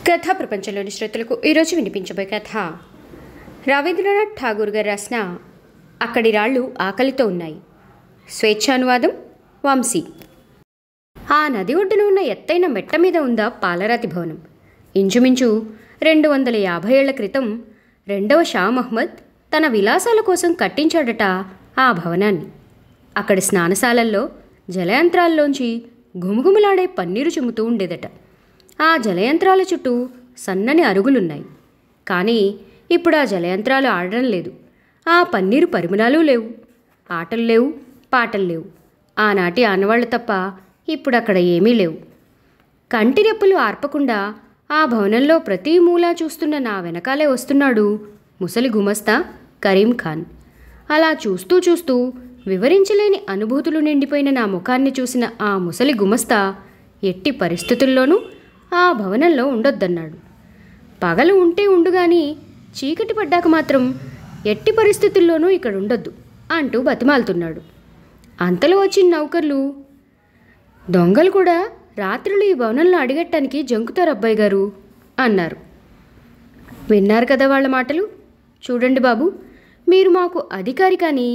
కథా ప్రపంచంలోని శ్రోతలకు ఈరోజు వినిపించబోయే కథ రవీంద్రనాథ్ ఠాగూర్ గారు రాసిన అక్కడి రాళ్ళు ఆకలితో ఉన్నాయి. స్వేచ్ఛానువాదం వంశీ. ఆ నది ఒడ్డున ఉన్న ఎత్తైన మెట్ట మీద ఉందా పాలరాతి భవనం. ఇంచుమించు 250 ఏళ్ల క్రితం 2వ షా మహ్మద్ తన విలాసాల కోసం కట్టించాడట ఆ భవనాన్ని. అక్కడి స్నానశాలల్లో జలయంత్రాల్లోంచి ఘుమఘుమలాడే పన్నీరు చిమ్ముతూ ఉండేదట. ఆ జలయంత్రాల చుట్టూ సన్నని అరుగులున్నాయి. కానీ ఇప్పుడు ఆ జలయంత్రాలు ఆడడం లేదు. ఆ పన్నీరు పరిమళాలు లేవు, ఆటలు లేవు, పాటలు లేవు. ఆనాటి ఆనవాళ్లు తప్ప ఇప్పుడు అక్కడ ఏమీ లేవు. కంటి రెప్పలు ఆర్పకుండా ఆ భవనంలో ప్రతి మూలా చూస్తున్న నా వెనకాలే వస్తున్నాడు ముసలి గుమస్తా కరీం ఖాన్. అలా చూస్తూ చూస్తూ వివరించలేని అనుభూతులు నిండిపోయిన నా ముఖాన్ని చూసిన ఆ ముసలి గుమస్తా ఎట్టి పరిస్థితుల్లోనూ ఆ భవనంలో ఉండొద్దన్నాడు. పగలు ఉంటే ఉండుగాని చీకటి పడ్డాక మాత్రం ఎట్టి పరిస్థితుల్లోనూ ఇక్కడ ఉండొద్దు అంటూ బతిమాలుతున్నాడు. అంతలో వచ్చిన నౌకర్లు, దొంగలు కూడా రాత్రులు ఈ భవనంలో అడిగట్టానికి జంకుతారు అబ్బాయి గారు అన్నారు. విన్నారు కదా వాళ్ళ మాటలు. చూడండి బాబు, మీరు మాకు అధికారి కానీ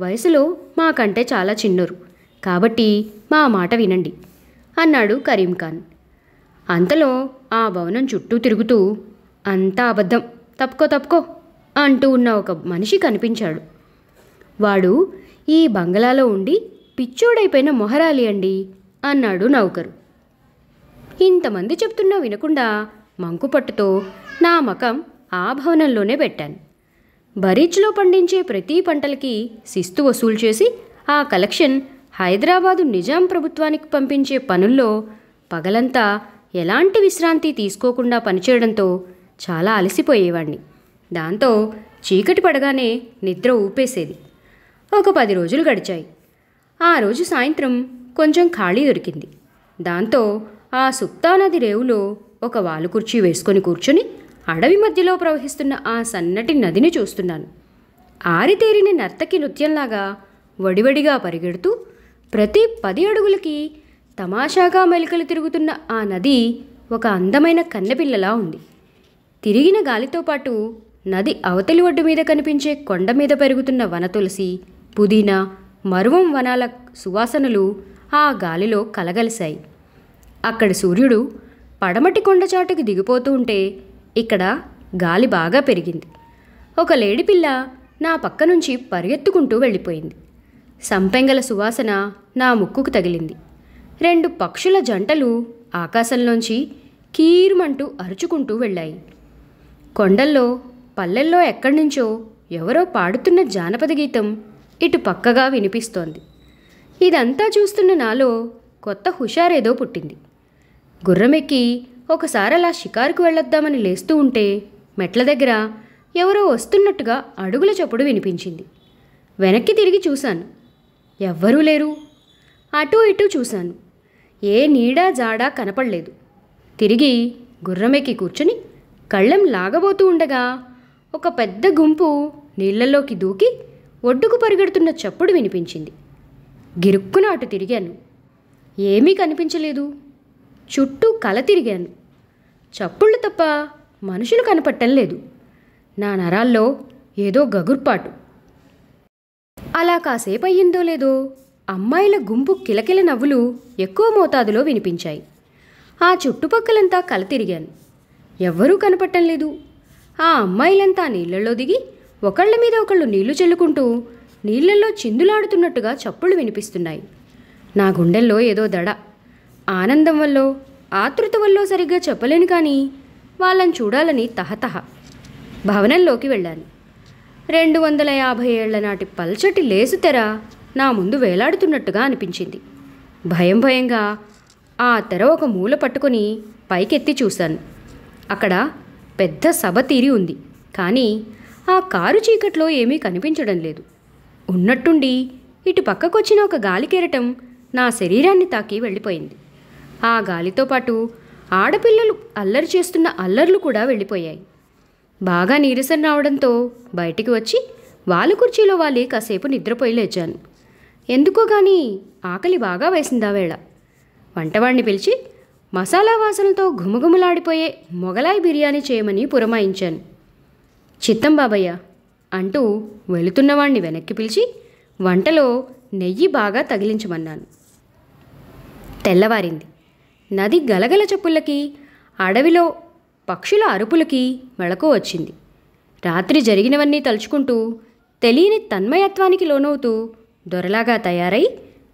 వయసులో మాకంటే చాలా చిన్నోరు, కాబట్టి మా మాట వినండి అన్నాడు కరీం ఖాన్. అంతలో ఆ భవనం చుట్టూ తిరుగుతూ, అంతా అబద్ధం, తప్పుకో అంటూ ఉన్న ఒక మనిషి కనిపించాడు. వాడు ఈ బంగళాలో ఉండి పిచ్చోడైపోయిన మొహరాలి అండి అన్నాడు నౌకరు. ఇంతమంది చెప్తున్నా వినకుండా మంకుపట్టుతో నా మకం ఆ భవనంలోనే పెట్టాను. బరీచ్లో పండించే ప్రతి పంటలకి శిస్తు వసూలు చేసి ఆ కలెక్షన్ హైదరాబాదు నిజాం ప్రభుత్వానికి పంపించే పనుల్లో పగలంతా ఎలాంటి విశ్రాంతి తీసుకోకుండా పనిచేయడంతో చాలా అలసిపోయేవాణ్ణి. దాంతో చీకటి పడగానే నిద్ర ఊపేసేది. ఒక 10 రోజులు గడిచాయి. ఆ రోజు సాయంత్రం కొంచెం ఖాళీ దొరికింది. దాంతో ఆ సుక్తా నది రేవులో ఒక వాలు కుర్చీ వేసుకొని కూర్చుని అడవి మధ్యలో ప్రవహిస్తున్న ఆ సన్నటి నదిని చూస్తున్నాను. ఆరితేరిన నర్తకి నృత్యంలాగా వడివడిగా పరిగెడుతూ ప్రతి 10 అడుగులకి తమాషాగా మెలికలు తిరుగుతున్న ఆ నది ఒక అందమైన కన్నెపిల్లలా ఉంది. తిరిగిన గాలితో పాటు నది అవతలి ఒడ్డు మీద కనిపించే కొండ మీద పెరుగుతున్న వనతులసి, పుదీనా, మరువం వనాల సువాసనలు ఆ గాలిలో కలగలిశాయి. అక్కడి సూర్యుడు పడమటి కొండచాటుకి దిగిపోతూ ఉంటే ఇక్కడ గాలి బాగా పెరిగింది. ఒక లేడిపిల్ల నా పక్క నుంచి పరిగెత్తుకుంటూ వెళ్ళిపోయింది. సంపెంగల సువాసన నా ముక్కుకు తగిలింది. 2 పక్షుల జంటలు ఆకాశంలోంచి కీరుమంటూ అరుచుకుంటూ వెళ్ళాయి. కొండల్లో పల్లెల్లో ఎక్కడి నుంచో ఎవరో పాడుతున్న జానపద గీతం ఇటు పక్కగా వినిపిస్తోంది. ఇదంతా చూస్తున్న నాలో కొత్త హుషారేదో పుట్టింది. గుర్రమెక్కి ఒకసారి అలా షికారుకు వెళ్ళొద్దామని లేస్తూ ఉంటే మెట్ల దగ్గర ఎవరో వస్తున్నట్టుగా అడుగుల చప్పుడు వినిపించింది. వెనక్కి తిరిగి చూశాను. ఎవ్వరూ లేరు. అటూ ఇటూ చూశాను. ఏ నీడా జాడా కనపడలేదు. తిరిగి గుర్రమెక్కి కూర్చుని కళ్ళెం లాగబోతూ ఉండగా ఒక పెద్ద గుంపు నీళ్లలోకి దూకి ఒడ్డుకు పరిగెడుతున్న చప్పుడు వినిపించింది. గిరుక్కున అటు తిరిగాను. ఏమీ కనిపించలేదు. చుట్టూ కల తిరిగాను. చప్పుళ్ళు తప్ప మనుషులు కనపట్టం లేదు. నా నరాల్లో ఏదో గగుర్పాటు. అలా కాసేపు అయ్యిందో లేదో అమ్మాయిల గుంపు కిలకిల నవ్వులు ఎక్కువ మోతాదులో వినిపించాయి. ఆ చుట్టుపక్కలంతా కల తిరిగాను. ఎవ్వరూ కనపట్టం లేదు. ఆ అమ్మాయిలంతా నీళ్లలో దిగి ఒకళ్ళ మీద ఒకళ్ళు నీళ్లు చల్లుకుంటూ నీళ్లలో చిందులాడుతున్నట్టుగా చప్పుళ్ళు వినిపిస్తున్నాయి. నా గుండెల్లో ఏదో దడ. ఆనందం వల్లో ఆతృత వల్లో సరిగ్గా చెప్పలేను, కానీ వాళ్ళని చూడాలని తహతహ. భవనంలోకి వెళ్ళాను. 250 ఏళ్ల నాటి పల్చటి లేసు తెర నా ముందు వేలాడుతున్నట్టుగా అనిపించింది. భయంగా ఆ తెర ఒక మూల పట్టుకొని పైకెత్తి చూశాను. అక్కడ పెద్ద సభ తీరి ఉంది. కానీ ఆ కారు చీకట్లో ఏమీ కనిపించడం లేదు. ఉన్నట్టుండి ఇటు పక్కకొచ్చిన ఒక గాలి కెరటం నా శరీరాన్ని తాకి వెళ్ళిపోయింది. ఆ గాలితో పాటు ఆడపిల్లలు అల్లరి చేస్తున్న అల్లర్లు కూడా వెళ్ళిపోయాయి. బాగా నీరసం రావడంతో బయటికి వచ్చి వాలు కుర్చీలో వాలి కాసేపు నిద్రపోయి లేచాను. ఎందుకో కానీ ఆకలి బాగా వేసిందా వేళ. వంటవాడిని పిలిచి మసాలా వాసనతో ఘుమఘుమలాడిపోయే మొగలాయి బిర్యానీ చేయమని పురమాయించాను. చిత్తం బాబయ్య అంటూ వెళుతున్నవాణ్ణి వెనక్కి పిలిచి వంటలో నెయ్యి బాగా తగిలించమన్నాను. తెల్లవారింది. నది గలగల చప్పుళ్ళకి, అడవిలో పక్షుల అరుపులకి మెళకువ వచ్చింది. రాత్రి జరిగినవన్నీ తలుచుకుంటూ తెలియని తన్మయత్వానికి లోనవుతూ దొరలాగా తయారై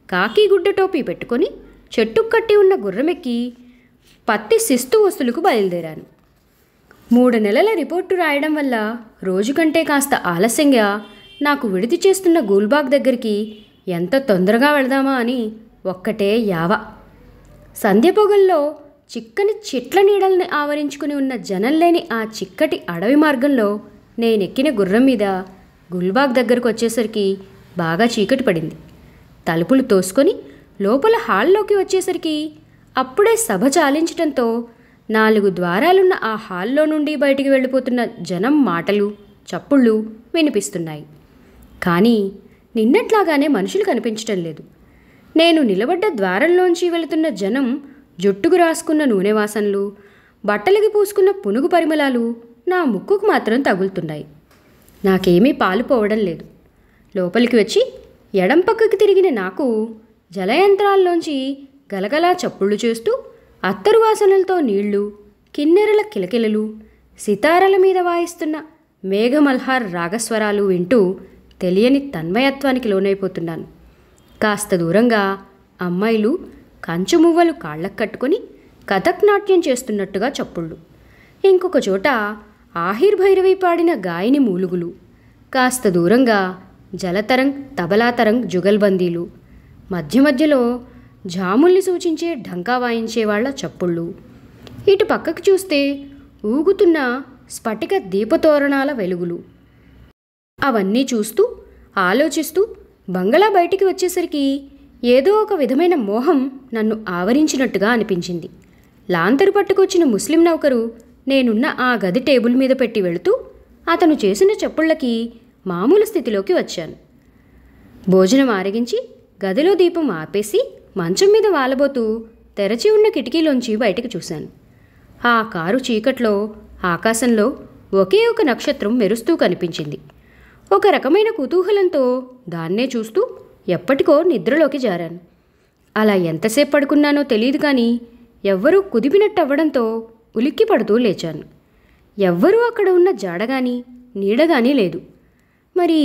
కాకి గుడ్డ టోపీ పెట్టుకొని చెట్టుకు కట్టి ఉన్న గుర్రమెక్కి పత్తి శిస్తు వస్తువులకు బయలుదేరాను. 3 నెలల రిపోర్టు రాయడం వల్ల రోజు కంటే కాస్త ఆలస్యంగా నాకు విడిది చేస్తున్న గూల్బాగ్ దగ్గరికి ఎంత తొందరగా వెళదామా అని ఒక్కటే యావ. సంధ్య పొగల్లో చిక్కని చెట్ల నీడల్ని ఆవరించుకుని ఉన్న జనం లేని ఆ చిక్కటి అడవి మార్గంలో నేనెక్కిన గుర్రం మీద గుల్బాగ్ దగ్గరకు వచ్చేసరికి బాగా చీకటి పడింది. తలుపులు తోసుకొని లోపల హాల్లోకి వచ్చేసరికి అప్పుడే సభ చాలించటంతో 4 ద్వారాలున్న ఆ హాల్లో నుండి బయటికి వెళ్ళిపోతున్న జనం మాటలు, చప్పుళ్ళు వినిపిస్తున్నాయి. కానీ నిన్నట్లాగానే మనుషులు కనిపించటం లేదు. నేను నిలబడ్డ ద్వారంలోంచి వెళుతున్న జనం జుట్టుకు రాసుకున్న నూనె వాసనలు, బట్టలకి పూసుకున్న పునుగు పరిమళాలు నా ముక్కుకు మాత్రం తగులుతున్నాయి. నాకేమీ పాలు పోవడం లేదు. లోపలికి వచ్చి ఎడం పక్కకి తిరిగిన నాకు జలయంత్రాల్లోంచి గలగలా చప్పుళ్ళు చేస్తూ అత్తరు వాసనలతో నీళ్లు, కిన్నెరల కిలకిలలు, సితారల మీద వాయిస్తున్న మేఘమల్హార్ రాగస్వరాలు వింటూ తెలియని తన్మయత్వానికి లోనైపోతున్నాను. కాస్త దూరంగా అమ్మాయిలు కంచు మువ్వలు కాళ్ళకు కట్టుకొని కథక్ నాట్యం చేస్తున్నట్టుగా చప్పుళ్ళు. ఇంకొక చోట ఆహిర్ భైరవి పాడిన గాయని మూలుగులు. కాస్త దూరంగా జలతరంగ్, తబలాతరంగ్ జుగల్బందీలు. మధ్య మధ్యలో జాముల్ని సూచించే ఢంకా వాయించేవాళ్ల చప్పుళ్ళు. ఇటు పక్కకు చూస్తే ఊగుతున్న స్ఫటిక దీపతోరణాల వెలుగులు. అవన్నీ చూస్తూ ఆలోచిస్తూ బంగళా బయటికి వచ్చేసరికి ఏదో ఒక విధమైన మోహం నన్ను ఆవరించినట్టుగా అనిపించింది. లాంతరు పట్టుకొచ్చిన ముస్లిం నౌకరు నేనున్న ఆ గది టేబుల్ మీద పెట్టి వెళుతూ అతను చేసిన చప్పుళ్ళకి మామూలు స్థితిలోకి వచ్చాను. భోజనం ఆరగించి గదిలో దీపం ఆపేసి మంచం మీద వాలబోతూ తెరచి ఉన్న కిటికీలోంచి బయటకు చూశాను. ఆ కారు చీకట్లో ఆకాశంలో ఒకే ఒక నక్షత్రం మెరుస్తూ కనిపించింది. ఒక రకమైన కుతూహలంతో దాన్నే చూస్తూ ఎప్పటికో నిద్రలోకి జారాను. అలా ఎంతసేపు పడుకున్నానో తెలియదు కానీ ఎవ్వరూ కుదిపినట్టవ్వడంతో ఉలిక్కి పడుతూ లేచాను. ఎవ్వరూ అక్కడ ఉన్న జాడగాని నీడగానీ లేదు. మరి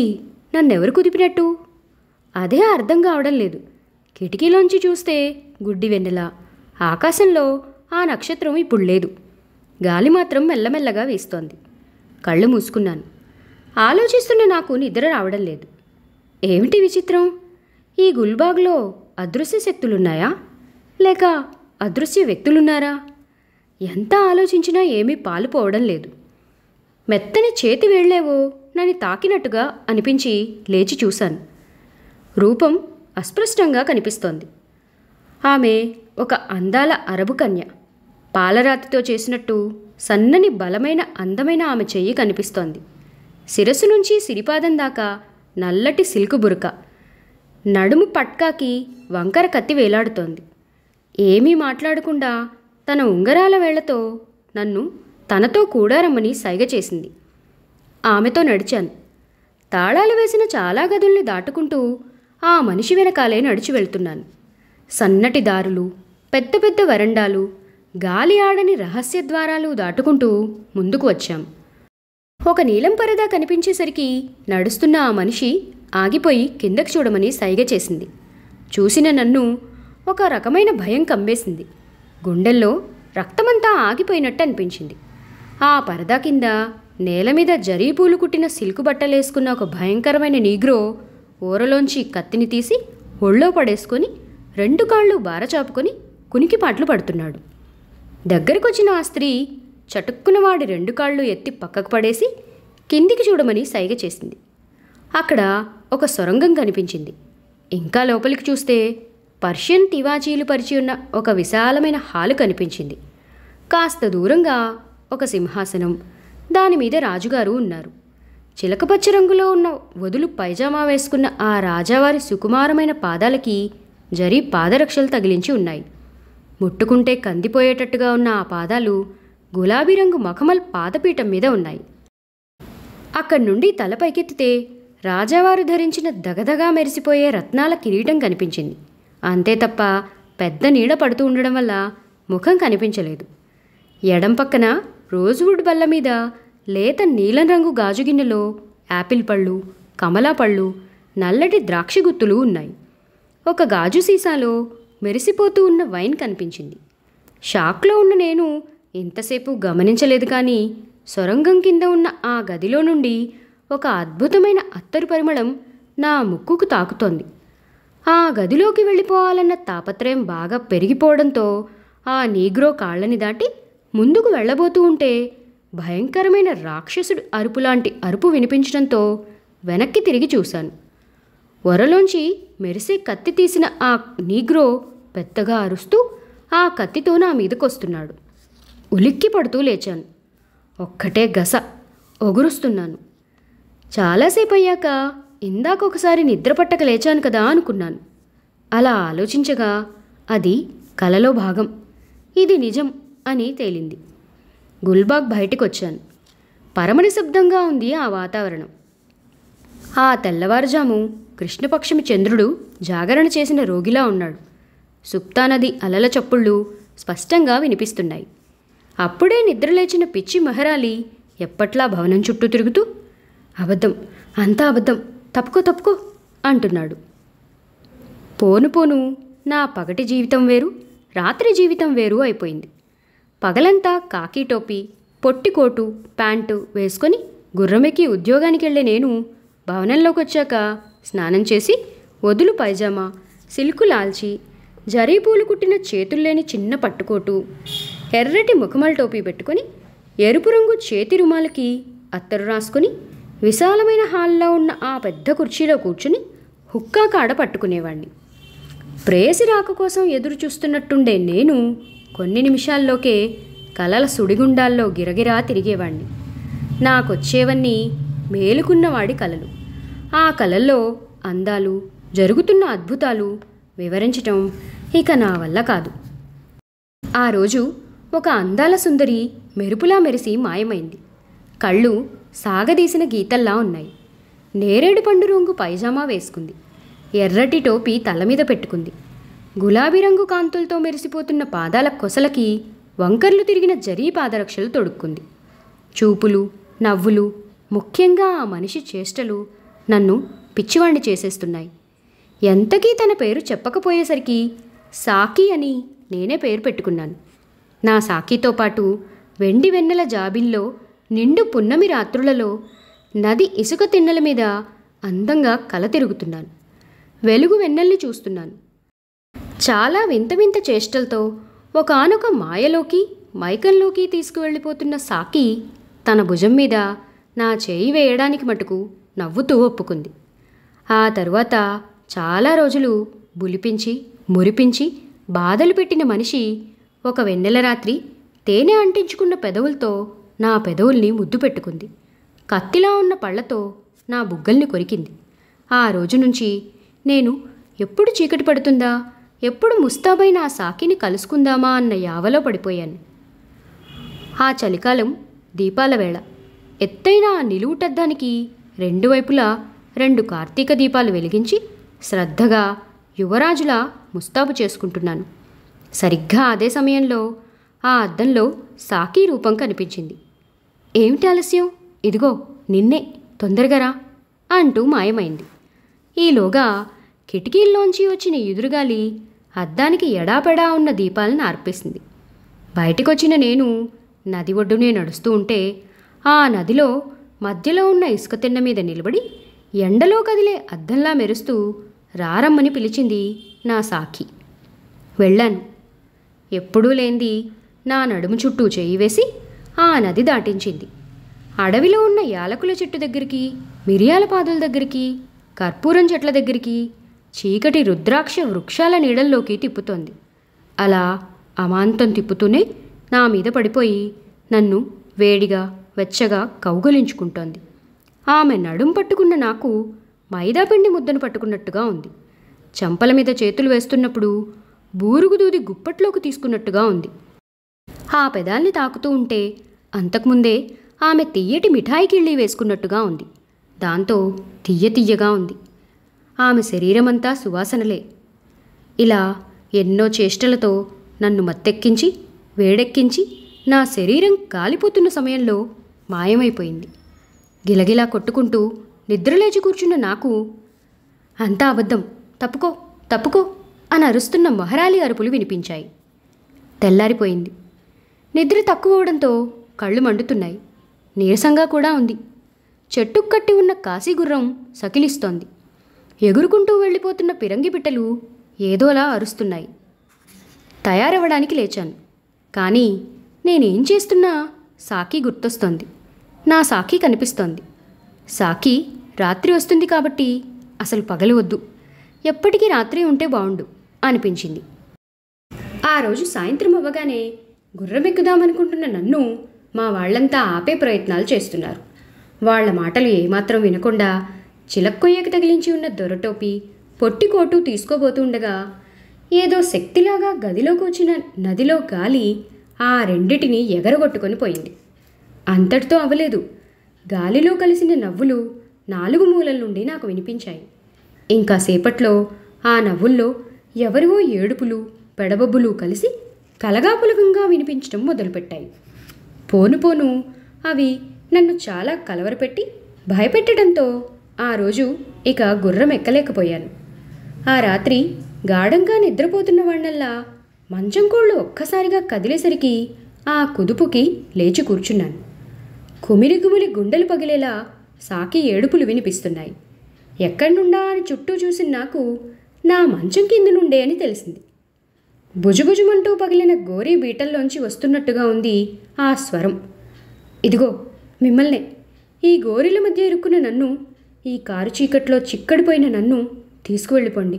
నన్నెవరు కుదిపినట్టు? అదే అర్థం కావడం లేదు. కిటికీలోంచి చూస్తే గుడ్డి వెన్నెల. ఆకాశంలో ఆ నక్షత్రం ఇప్పుడు లేదు. గాలి మాత్రం మెల్లమెల్లగా వీస్తోంది. కళ్ళు మూసుకున్నాను. ఆలోచిస్తున్న నాకు నిద్ర రావడం లేదు. ఏమిటి విచిత్రం? ఈ గుల్బాగ్లో అదృశ్య శక్తులున్నాయా లేక అదృశ్య వ్యక్తులున్నారా? ఎంత ఆలోచించినా ఏమీ పాలు పోవడం లేదు. మెత్తని చేతి వేళ్లేవో నన్ను తాకినట్టుగా అనిపించి లేచి చూశాను. రూపం అస్పష్టంగా కనిపిస్తోంది. ఆమె ఒక అందాల అరబు కన్య. పాలరాతితో చేసినట్టు సన్నని బలమైన అందమైన ఆమె చెయ్యి కనిపిస్తోంది. శిరస్సు నుంచి సిరిపాదం దాకా నల్లటి సిల్కు బురక, నడుము పట్కాకి వంకర కత్తి వేలాడుతోంది. ఏమీ మాట్లాడకుండా తన ఉంగరాల వేళ్లతో నన్ను తనతో కూడా రమ్మని సైగ చేసింది. ఆమెతో నడిచాను. తాళాలు వేసిన చాలా గదుల్ని దాటుకుంటూ ఆ మనిషి వెనకాలే నడిచి వెళ్తున్నాను. సన్నటి దారులు, పెద్ద పెద్ద వరండాలు, గాలి ఆడని రహస్య ద్వారాలు దాటుకుంటూ ముందుకు వచ్చాం. ఒక నీలం పరదా కనిపించేసరికి నడుస్తున్న ఆ మనిషి ఆగిపోయి కిందకు చూడమని సైగ చేసింది. చూసిన నన్ను ఒక రకమైన భయం కమ్మేసింది. గుండెల్లో రక్తమంతా ఆగిపోయినట్టు అనిపించింది. ఆ పరదా కింద నేల మీద జరీపూలు కుట్టిన సిల్కు బట్టలేసుకున్న ఒక భయంకరమైన నీగ్రో ఊరలోంచి కత్తిని తీసి ఒళ్ళో పడేసుకొని 2 కాళ్ళు బారచాపుకొని కునికిపాట్లు పడుతున్నాడు. దగ్గరకొచ్చిన ఆ స్త్రీ చటుక్కున వాడి 2 కాళ్ళు ఎత్తి పక్కకు పడేసి కిందికి చూడమని సైగ చేసింది. అక్కడ ఒక సొరంగం కనిపించింది. ఇంకా లోపలికి చూస్తే పర్షియన్ తివాచీలు పరిచి ఉన్న ఒక విశాలమైన హాలు కనిపించింది. కాస్త దూరంగా ఒక సింహాసనం, దానిమీద రాజుగారు ఉన్నారు. చిలకపచ్చ రంగులో ఉన్న వదులు పైజామా వేసుకున్న ఆ రాజావారి సుకుమారమైన పాదాలకి జరీ పాదరక్షలు తగిలించి ఉన్నాయి. ముట్టుకుంటే కందిపోయేటట్టుగా ఉన్న ఆ పాదాలు గులాబీ రంగు మఖమల్ పాదపీఠం మీద ఉన్నాయి. అక్కడి నుండి తల పైకెత్తితే రాజావారు ధరించిన దగదగా మెరిసిపోయే రత్నాల కిరీటం కనిపించింది. అంతే తప్ప పెద్ద నీడ పడుతూ ఉండడం వల్ల ముఖం కనిపించలేదు. ఎడం పక్కన రోజ్వుడ్ బల్ల మీద లేత నీలం రంగు గాజుగిన్నెలో యాపిల్ పళ్ళు, కమలా పళ్ళు, నల్లటి ద్రాక్ష గుత్తులు ఉన్నాయి. ఒక గాజు సీసాలో మెరిసిపోతూ ఉన్న వైన్ కనిపించింది. షాక్లో ఉన్న నేను ఇంతసేపు గమనించలేదు, కానీ సొరంగం కింద ఉన్న ఆ గదిలో నుండి ఒక అద్భుతమైన అత్తరు పరిమళం నా ముక్కుకు తాకుతోంది. ఆ గదిలోకి వెళ్ళిపోవాలన్న తాపత్రయం బాగా పెరిగిపోవడంతో ఆ నీగ్రో కాళ్ళని దాటి ముందుకు వెళ్ళబోతూ ఉంటే భయంకరమైన రాక్షసుడు అరుపులాంటి అరుపు వినిపించడంతో వెనక్కి తిరిగి చూశాను. వరలోంచి మెరిసే కత్తి తీసిన ఆ నీగ్రో పెద్దగా అరుస్తూ ఆ కత్తితో నా మీదకొస్తున్నాడు. ఉలిక్కి పడుతూ లేచాను. ఒక్కటే గస ఒగురుస్తున్నాను. చాలాసేపు అయ్యాక ఇందాకొకసారి నిద్రపట్టక లేచాను కదా అనుకున్నాను. అలా ఆలోచించగా అది కలలో భాగం, ఇది నిజం అని తేలింది. గుల్బాగ్ బయటికొచ్చాను. పరమనిశబ్దంగా ఉంది ఆ వాతావరణం. ఆ తెల్లవారుజాము కృష్ణపక్షమి చంద్రుడు జాగరణ చేసిన రోగిలా ఉన్నాడు. సుప్తానది అలల చప్పుళ్ళు స్పష్టంగా వినిపిస్తున్నాయి. అప్పుడే నిద్రలేచిన పిచ్చి మహరాలి ఎప్పట్లా భవనం చుట్టూ తిరుగుతూ అబద్ధం, అంతా అబద్ధం, తప్పుకో తప్పుకో అంటున్నాడు. పోను పోను నా పగటి జీవితం వేరు, రాత్రి జీవితం వేరు అయిపోయింది. పగలంతా కాకి టోపీ, పొట్టికోటు, ప్యాంటు వేసుకొని గుర్రమెక్కి ఉద్యోగానికి వెళ్ళే నేను భవనంలోకి వచ్చాక స్నానం చేసి వదులు పైజామా, సిల్కు లాల్చి, జరీపూలు కుట్టిన చేతుల్లేని చిన్న పట్టుకోటు, ఎర్రటి ముఖమల్ టోపీ పెట్టుకొని ఎరుపు రంగు చేతి రుమాలకి అత్తరు రాసుకొని విశాలమైన హాల్లో ఉన్న ఆ పెద్ద కుర్చీలో కూర్చుని హుక్కా కాడ పట్టుకునేవాణ్ణి. ప్రేయసి రాక కోసం ఎదురు చూస్తున్నట్టుండే నేను కొన్ని నిమిషాల్లోకే కలల సుడిగుండాల్లో గిరగిరా తిరిగేవాణ్ణి. నాకొచ్చేవన్నీ మేలుకున్నవాడి కలలు. ఆ కలల్లో అందాలు, జరుగుతున్న అద్భుతాలు వివరించటం ఇక నా వల్ల కాదు. ఆ రోజు ఒక అందాల సుందరి మెరుపులా మెరిసి మాయమైంది. కళ్ళు సాగదీసిన గీతల్లా ఉన్నాయి. నేరేడు పండు రంగు పైజామా వేసుకుంది. ఎర్రటి టోపీ తల మీద పెట్టుకుంది. గులాబీ రంగు కాంతులతో మెరిసిపోతున్న పాదాల కొసలకి వంకర్లు తిరిగిన జరీ పాదరక్షలు తొడుక్కుంది. చూపులు, నవ్వులు, ముఖ్యంగా ఆ మనిషి చేష్టలు నన్ను పిచ్చివాణ్ణి చేసేస్తున్నాయి. ఎంతకీ తన పేరు చెప్పకపోయేసరికి సాకి అని నేనే పేరు పెట్టుకున్నాను. నా సాకితో పాటు వెండి వెన్నెల జాబిల్లో నిండు పున్నమి రాత్రులలో నది ఇసుక తిన్నెల మీద అందంగా కల తిరుగుతున్నాను. వెలుగు వెన్నెల్ని చూస్తున్నాను. చాలా వింత వింత చేష్టలతో ఒకానొక మాయలోకి, మైకంలోకి తీసుకువెళ్ళిపోతున్న సాకి తన భుజం మీద నా చేయి వేయడానికి మటుకు నవ్వుతూ ఒప్పుకుంది. ఆ తరువాత చాలా రోజులు బులిపించి, మురిపించి, బాధలు పెట్టిన మనిషి ఒక వెన్నెల రాత్రి తేనె అంటించుకున్న పెదవులతో నా పెదవుల్ని ముద్దు పెట్టుకుంది. కత్తిలా ఉన్న పళ్లతో నా బుగ్గల్ని కొరికింది. ఆ రోజు నుంచి నేను ఎప్పుడు చీకటి పడుతుందా, ఎప్పుడు ముస్తాబైన ఆ సాకిని కలుసుకుందామా అన్న యావలో పడిపోయాను. ఆ చలికాలం దీపాల వేళ. ఎత్తైన ఆ నిలువుటద్దానికి రెండు వైపులా 2 కార్తీక దీపాలు వెలిగించి శ్రద్ధగా యువరాజులా ముస్తాబు చేసుకుంటున్నాను. సరిగ్గా అదే సమయంలో ఆ అద్దంలో సాకి రూపం కనిపించింది. ఏమిటి ఆలస్యం, ఇదిగో నిన్నే, తొందరగా రా అంటూ మాయమైంది. ఈలోగా కిటికీల్లోంచి వచ్చిన ఎదురుగాలి అద్దానికి ఎడాపెడా ఉన్న దీపాలను ఆర్పేసింది. బయటికొచ్చిన నేను నది ఒడ్డునే నడుస్తూ ఉంటే ఆ నదిలో మధ్యలో ఉన్న ఇసుక తిన్న మీద నిలబడి ఎండలో కదిలే అద్దంలా మెరుస్తూ రారమ్మని పిలిచింది నా సాకి. వెళ్ళాను. ఎప్పుడూ లేంది నా నడుము చుట్టూ చేయి వేసి ఆ నది దాటించింది. అడవిలో ఉన్న యాలకుల చెట్టు దగ్గరికి, మిరియాల పాదుల దగ్గరికి, కర్పూరం చెట్ల దగ్గరికి, చీకటి రుద్రాక్ష వృక్షాల నీడల్లోకి తిప్పుతోంది. అలా అమాంతం తిప్పుతూనే నా మీద పడిపోయి నన్ను వేడిగా, వెచ్చగా కౌగలించుకుంటోంది. ఆమె నడుం పట్టుకున్న నాకు మైదాపిండి ముద్దను పట్టుకున్నట్టుగా ఉంది. చెంపల మీద చేతులు వేస్తున్నప్పుడు బూరుగుదూది గుప్పట్లోకి తీసుకున్నట్టుగా ఉంది. ఆ పెదాల్ని తాకుతూ ఉంటే అంతకుముందే ఆమె తియ్యటి మిఠాయి కిళ్ళి వేసుకున్నట్టుగా ఉంది. దాంతో తియ్యగా ఉంది. ఆమె శరీరమంతా సువాసనలే. ఇలా ఎన్నో చేష్టలతో నన్ను మత్తెక్కించి వేడెక్కించి నా శరీరం కాలిపోతున్న సమయంలో మాయమైపోయింది. గిలగిలా కొట్టుకుంటూ నిద్రలేచి కూర్చున్న నాకు అంతా అబద్ధం, తప్పుకో తప్పుకో అని అరుస్తున్న మహారాలి అరుపులు వినిపించాయి. తెల్లారిపోయింది. నిద్ర తక్కువవడంతో కళ్ళు మండుతున్నాయి. నీరసంగా కూడా ఉంది. చెట్టుకు కట్టి ఉన్న కాశీగుర్రం సకిలిస్తోంది. ఎగురుకుంటూ వెళ్ళిపోతున్న పిరంగి పిట్టలు ఏదోలా అరుస్తున్నాయి. తయారవ్వడానికి లేచాను. కానీ నేనేం చేస్తున్నా సాకి గుర్తొస్తోంది. నా సాకి కనిపిస్తోంది. సాకి రాత్రి వస్తుంది కాబట్టి అసలు పగలు వద్దు, ఎప్పటికీ రాత్రి ఉంటే బాగుండు అనిపించింది. ఆ రోజు సాయంత్రం అవ్వగానే గుర్రమెక్కుదామనుకుంటున్న నన్ను మా వాళ్లంతా ఆపే ప్రయత్నాలు చేస్తున్నారు. వాళ్ల మాటలు ఏమాత్రం వినకుండా చిలక్కొయ్యకు తగిలించి ఉన్న దొరటోపి పొట్టికోటు తీసుకోబోతుండగా ఏదో శక్తిలాగా గదిలోకి వచ్చిన నదిలో గాలి ఆ రెండిటిని ఎగరగొట్టుకొని పోయింది. అంతటితో అవ్వలేదు. గాలిలో కలిసిన నవ్వులు 4 మూలల నుండి నాకు వినిపించాయి. ఇంకా సేపట్లో ఆ నవ్వుల్లో ఎవరివో ఏడుపులు పెడబొబ్బులు కలిసి కలగాపులగంగా వినిపించడం మొదలుపెట్టాయి. పోను అవి నన్ను చాలా కలవరపెట్టి భయపెట్టడంతో ఆ రోజు ఇక గుర్రం ఎక్కలేకపోయాను. ఆ రాత్రి గాఢంగా నిద్రపోతున్న వాణ్ణల్లా మంచం కోళ్ళు ఒక్కసారిగా కదిలేసరికి ఆ కుదుపుకి లేచి కూర్చున్నాను. కుమిలి గుండెలు పగిలేలా సాకి ఏడుపులు వినిపిస్తున్నాయి. ఎక్కడ్నుండా అని చుట్టూ చూసిన నాకు నా మంచం కింద నుండే అని తెలిసింది. భుజుభుజుమంటూ పగిలిన గోరీ బీటల్లోంచి వస్తున్నట్టుగా ఉంది ఆ స్వరం. ఇదిగో మిమ్మల్నే, ఈ గోరీల మధ్య ఇరుక్కున్న నన్ను, ఈ కారు చీకట్లో చిక్కడిపోయిన నన్ను తీసుకువెళ్ళిపోండి.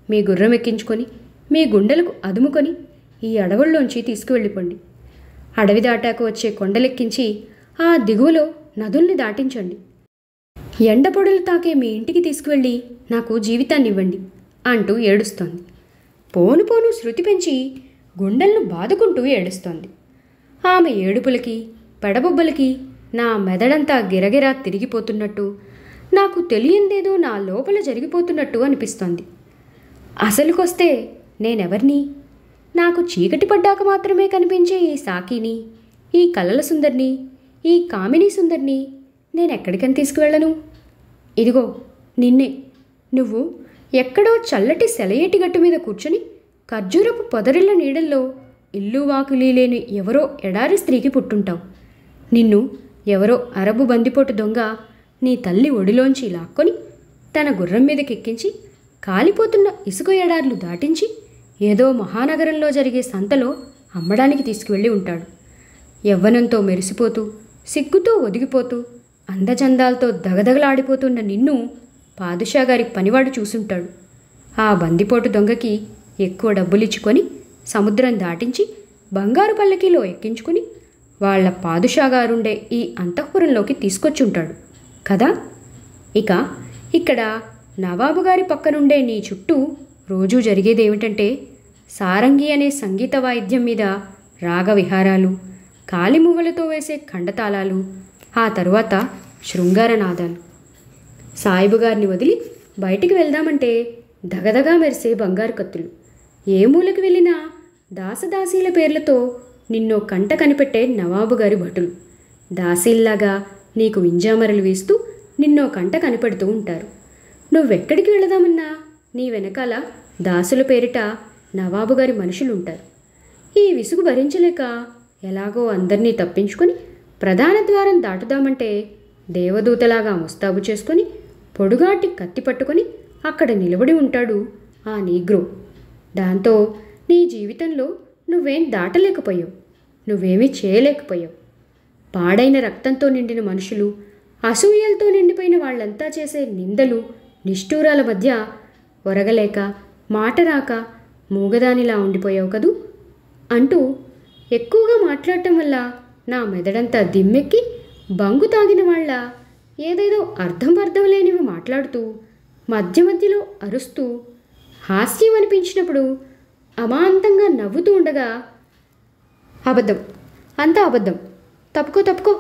మీ గుర్రం ఎక్కించుకొని మీ గుండెలకు అదుముకొని ఈ అడవుల్లోంచి తీసుకువెళ్ళిపోండి. అడవి దాటాక వచ్చే కొండలెక్కించి ఆ దిగువలో నదుల్ని దాటించండి. ఎండపొడలు తాకే మీ ఇంటికి తీసుకువెళ్ళి నాకు జీవితాన్ని ఇవ్వండి అంటూ ఏడుస్తోంది. పోను శృతి పెంచి గుండెలను బాదుకుంటూ ఏడుస్తోంది. ఆమె ఏడుపులకి పెడబొబ్బలకి నా మెదడంతా గిరగిరా తిరిగిపోతున్నట్టు, నాకు తెలియందేదో నా లోపల జరిగిపోతున్నట్టు అనిపిస్తోంది. అసలుకొస్తే నేనెవర్ని? నాకు చీకటి పడ్డాక మాత్రమే కనిపించే ఈ సాకిని, ఈ కలల సుందర్ని, ఈ కామినీ సుందర్ని నేనెక్కడికని తీసుకువెళ్ళను? ఇదిగో నిన్నే. నువ్వు ఎక్కడో చల్లటి సెలయేటి గట్టు మీద కూర్చుని ఖర్జూరపు పొదరిళ్ళ నీడల్లో ఇల్లు వాకిలి లేని ఎవరో ఎడారి స్త్రీకి పుట్టుంటావు. నిన్ను ఎవరో అరబు బందిపోటు దొంగ నీ తల్లి ఒడిలోంచి లాక్కొని తన గుర్రం మీదకెక్కించి కాలిపోతున్న ఇసుక ఎడార్లు దాటించి ఏదో మహానగరంలో జరిగే సంతలో అమ్మడానికి తీసుకువెళ్ళి ఉంటాడు. యవ్వనంతో మెరిసిపోతూ సిగ్గుతో ఒదిగిపోతూ అందచందాలతో దగదగలాడిపోతున్న నిన్ను పాదుషా గారి పనివాడు చూసుంటాడు. ఆ బందిపోటు దొంగకి ఎక్కువ డబ్బులిచ్చుకొని సముద్రం దాటించి బంగారు పల్లకీలో ఎక్కించుకుని వాళ్ల పాదుషా గారుండే ఈ అంతఃపురంలోకి తీసుకొచ్చుంటాడు కదా. ఇక ఇక్కడ నవాబు గారి పక్కనుండే నీ చుట్టూ రోజూ జరిగేదేమిటంటే సారంగి అనే సంగీత వాయిద్యం మీద రాగవిహారాలు, కాలిమువ్వలతో వేసే ఖండతాళాలు, ఆ తరువాత శృంగారనాదాలు. సాయిబు గారిని వదిలి బయటికి వెళ్దామంటే దగదగా మెరిసే బంగారు కత్తులు. ఏ మూలకి వెళ్ళినా దాసదాసీల పేర్లతో నిన్నో కంట కనిపెట్టే నవాబు గారి భటులు దాసీల్లాగా నీకు వింజామరలు వేస్తూ నిన్నో కంట కనిపెడుతూ ఉంటారు. నువ్వెక్కడికి వెళదామన్నా నీ వెనకాల దాసుల పేరిట నవాబు గారి మనుషులుంటారు. ఈ విసుగు భరించలేక ఎలాగో అందరినీ తప్పించుకొని ప్రధాన ద్వారం దాటుదామంటే దేవదూతలాగా ముస్తాబు చేసుకొని పొడుగాటి కత్తి పట్టుకొని అక్కడ నిలబడి ఉంటాడు ఆ నీగ్రో. దాంతో నీ జీవితంలో నువ్వేం దాటలేకపోయావు, నువ్వేమీ చేయలేకపోయావు. పాడైన రక్తంతో నిండిన మనుషులు, అసూయలతో నిండిపోయిన వాళ్ళంతా చేసే నిందలు నిష్ఠూరాల మధ్య ఒరగలేక మాట రాక మూగదానిలా ఉండిపోయావు కదూ అంటూ ఎక్కువగా మాట్లాడటం వల్ల నా మెదడంతా దిమ్మెక్కి బంగు తాగిన వాళ్ళ ఏదేదో అర్థం లేనివి మాట్లాడుతూ మధ్య మధ్యలో అరుస్తూ హాస్యం అనిపించినప్పుడు అమాంతంగా నవ్వుతూ ఉండగా, అబద్ధం, అంతా అబద్ధం, తప్పుకో తప్పుకో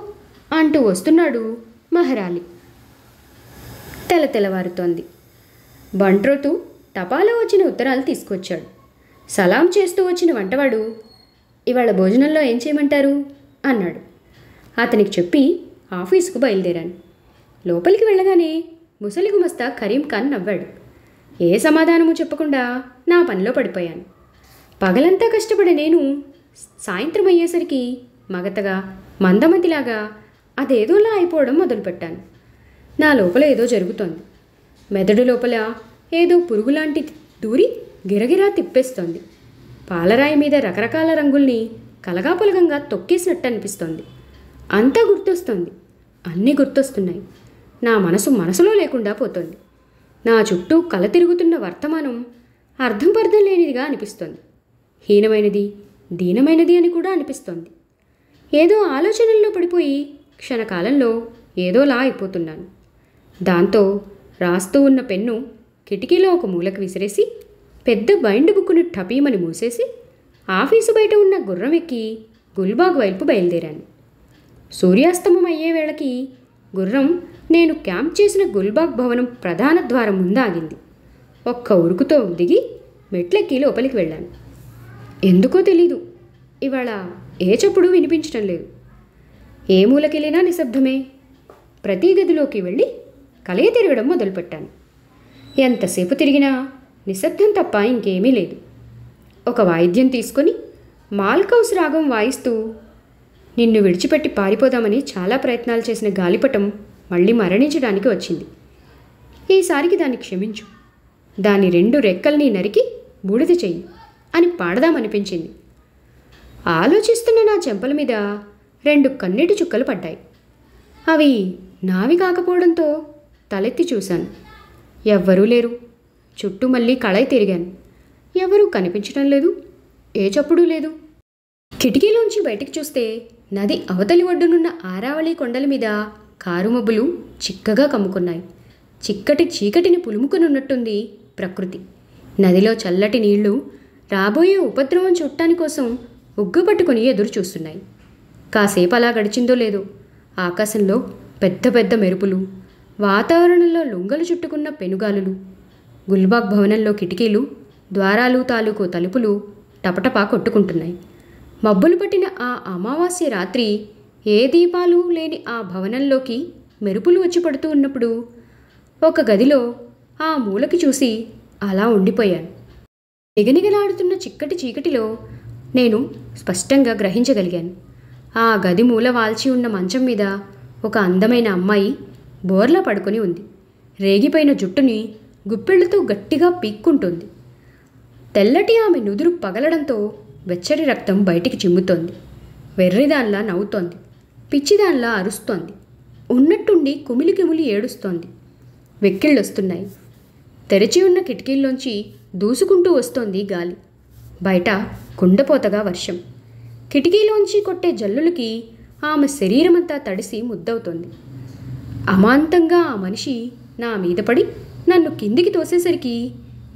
అంటూ వస్తున్నాడు మహరాలి. తెల్లవారుతోంది. బంట్రోతు టపాలో వచ్చిన ఉత్తరాలు తీసుకొచ్చాడు. సలాం చేస్తూ వచ్చిన వంటవాడు, ఇవాళ భోజనంలో ఏం చేయమంటారు అన్నాడు. అతనికి చెప్పి ఆఫీసుకు బయలుదేరాను. లోపలికి వెళ్ళగానే ముసలి గుమస్తా కరీం ఖాన్ నవ్వాడు. ఏ సమాధానము చెప్పకుండా నా పనిలో పడిపోయాను. పగలంతా కష్టపడే నేను సాయంత్రం అయ్యేసరికి మగతగా మందమతిలాగా అదేదోలా అయిపోవడం మొదలుపెట్టాను. నా లోపల ఏదో జరుగుతోంది. మెదడు లోపల ఏదో పురుగులాంటి దూరి గిరగిరా తిప్పేస్తోంది. పాలరాయి మీద రకరకాల రంగుల్ని కలగాపులగంగా తొక్కేసినట్టు అనిపిస్తోంది. అంతా గుర్తొస్తోంది. అన్నీ గుర్తొస్తున్నాయి. నా మనసులో లేకుండా పోతోంది. నా చుట్టూ కల తిరుగుతున్న వర్తమానం అర్థం పర్థం లేనిదిగా అనిపిస్తోంది. హీనమైనది, దీనమైనది అని కూడా అనిపిస్తోంది. ఏదో ఆలోచనల్లో పడిపోయి క్షణకాలంలో ఏదోలా అయిపోతున్నాను. దాంతో రాస్తూ ఉన్న పెన్ను కిటికీలో ఒక మూలకు విసిరేసి పెద్ద బైండ్ బుక్కుని టపీమని మూసేసి ఆఫీసు బయట ఉన్న గుర్రం ఎక్కి గుల్బాగ్ వైపు బయలుదేరాను. సూర్యాస్తమం అయ్యే వేళకి గుర్రం నేను క్యాంప్ చేసిన గుల్బాగ్ భవనం ప్రధాన ద్వారం ముందు ఆగింది. ఒక్క ఉరుకుతో దిగి మెట్లెక్కి లోపలికి వెళ్ళాను. ఎందుకో తెలీదు, ఇవాళ ఏ చప్పుడు వినిపించటం లేదు. ఏ మూలకెళ్ళినా నిశ్శబ్దమే. ప్రతి గదిలోకి వెళ్ళి కలయ తిరగడం మొదలుపెట్టాను. ఎంతసేపు తిరిగినా నిశ్శబ్దం తప్ప ఇంకేమీ లేదు. ఒక వాయిద్యం తీసుకొని మాల్కౌస్ రాగం వాయిస్తూ నిన్ను విడిచిపెట్టి పారిపోదామని చాలా ప్రయత్నాలు చేసిన గాలిపటం మళ్ళీ మరణించడానికి వచ్చింది. ఈసారికి దాన్ని క్షమించు, దాని 2 రెక్కల్ని నరికి బూడిద చెయ్యి అని పాడదామనిపించింది. ఆలోచిస్తున్న నా చెంపల మీద 2 కన్నీటి చుక్కలు పడ్డాయి. అవి నావి కాకపోవడంతో తలెత్తి చూశాను. ఎవ్వరూ లేరు. చుట్టూ మళ్ళీ కళాయి తిరిగాను. ఎవరూ కనిపించడం లేదు. ఏ చప్పుడూ లేదు. కిటికీలోంచి బయటికి చూస్తే నది అవతలి ఒడ్డునున్న ఆరావళి కొండల మీద కారుమబ్బులు చిక్కగా కమ్ముకున్నాయి. చిక్కటి చీకటిని పులుముకునున్నట్టుంది ప్రకృతి. నదిలో చల్లటి నీళ్లు రాబోయే ఉపద్రవం చూడటాని కోసం ఉగ్గుపట్టుకుని ఎదురు చూస్తున్నాయి. కాసేపు అలా గడిచిందో లేదో ఆకాశంలో పెద్ద పెద్ద మెరుపులు, వాతావరణంలో లుంగలు చుట్టుకున్న పెనుగాలులు, గుల్బాగ్ భవనంలో కిటికీలు, ద్వారాలు తాలూకు తలుపులు టపటపా కొట్టుకుంటున్నాయి. మబ్బులు పట్టిన ఆ అమావాస్య రాత్రి ఏ దీపాలు లేని ఆ భవనంలోకి మెరుపులు వచ్చి పడుతూ ఉన్నప్పుడు ఒక గదిలో ఆ మూలకి చూసి అలా ఉండిపోయాను. నిగనిగలాడుతున్న చిక్కటి చీకటిలో నేను స్పష్టంగా గ్రహించగలిగాను. ఆ గది మూల వాల్చి ఉన్న మంచం మీద ఒక అందమైన అమ్మాయి బోర్లా పడుకొని ఉంది. రేగిపోయిన జుట్టుని గుప్పెళ్లతో గట్టిగా పీక్కుంటుంది. తెల్లటి ఆమె నుదురు పగలడంతో వెచ్చటి రక్తం బయటికి చిమ్ముతోంది. వెర్రిదాన్లా నవ్వుతోంది. పిచ్చిదాన్లా అరుస్తోంది. ఉన్నట్టుండి కుమిలి కుమిలి ఏడుస్తోంది. వెక్కిళ్ళొస్తున్నాయి. తెరిచి ఉన్న కిటికీల్లోంచి దూసుకుంటూ వస్తోంది గాలి. బయట కుండపోతగా వర్షం. కిటికీలోంచి కొట్టే జల్లులకి ఆమె శరీరమంతా తడిసి ముద్దవుతోంది. అమాంతంగా ఆ మనిషి నా మీద పడి నన్ను కిందికి తోసేసరికి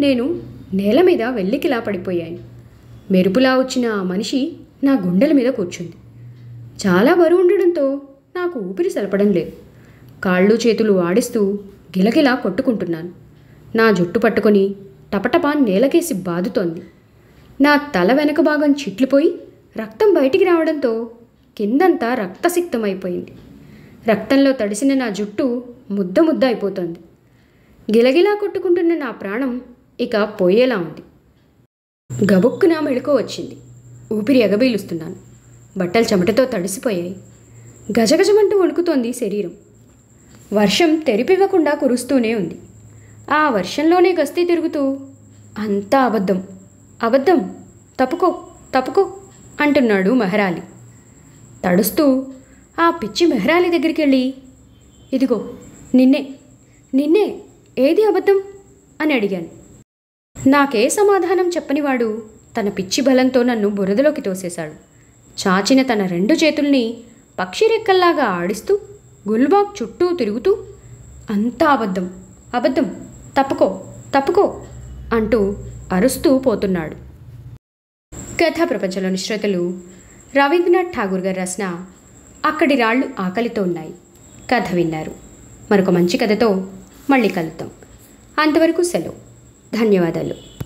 నేను నేల మీద వెల్లికిలా పడిపోయాను. మెరుపులా వచ్చిన ఆ మనిషి నా గుండెల మీద కూర్చుంది. చాలా బరువు ఉండడంతో నాకు ఊపిరి సలపడం లేదు. కాళ్ళు చేతులు ఆడిస్తూ గిలగిలా కొట్టుకుంటున్నాను. నా జుట్టు పట్టుకొని టపటపా నేలకేసి బాదుతోంది. నా తల వెనక భాగం చిట్లిపోయి రక్తం బయటికి రావడంతో కిందంతా రక్తసిక్తమైపోయింది. రక్తంలో తడిసిన నా జుట్టు ముద్ద ముద్ద అయిపోతోంది. గిలగిలా కొట్టుకుంటున్న నా ప్రాణం ఇక పోయేలా ఉంది. గబుక్కున మెళుకో వచ్చింది. ఊపిరి ఎగబీలుస్తున్నాను. బట్టలు చెమటతో తడిసిపోయాయి. గజగజమంటూ వణుకుతోంది శరీరం. వర్షం తెరిపివ్వకుండా కురుస్తూనే ఉంది. ఆ వర్షంలోనే గస్తీ తిరుగుతూ అంతా అబద్ధం, అబద్ధం, తప్పుకో తప్పుకో అంటున్నాడు మెహరాలి. తడుస్తూ ఆ పిచ్చి మెహరాలి దగ్గరికి వెళ్ళి, ఇదిగో నిన్నే నిన్నే ఏది అబద్ధం అని అడిగాను. నాకే సమాధానం చెప్పనివాడు తన పిచ్చి బలంతో నన్ను బురదలోకి తోసేశాడు. చాచిన తన 2 చేతుల్ని పక్షిరెక్కల్లాగా ఆడిస్తూ గుల్బాగ్ చుట్టూ తిరుగుతూ అంతా అబద్ధం, అబద్ధం, తప్పుకో తప్పుకో అంటూ అరుస్తూ పోతున్నాడు. కథా ప్రపంచంలోని శ్రోతలు రవీంద్రనాథ్ ఠాగూర్ గారు రాసిన అక్కడి రాళ్ళు ఆకలితో ఉన్నాయి కథ విన్నారు. మరొక మంచి కథతో మళ్ళీ కలుద్దాం. అంతవరకు సెలవు. ధన్యవాదాలు.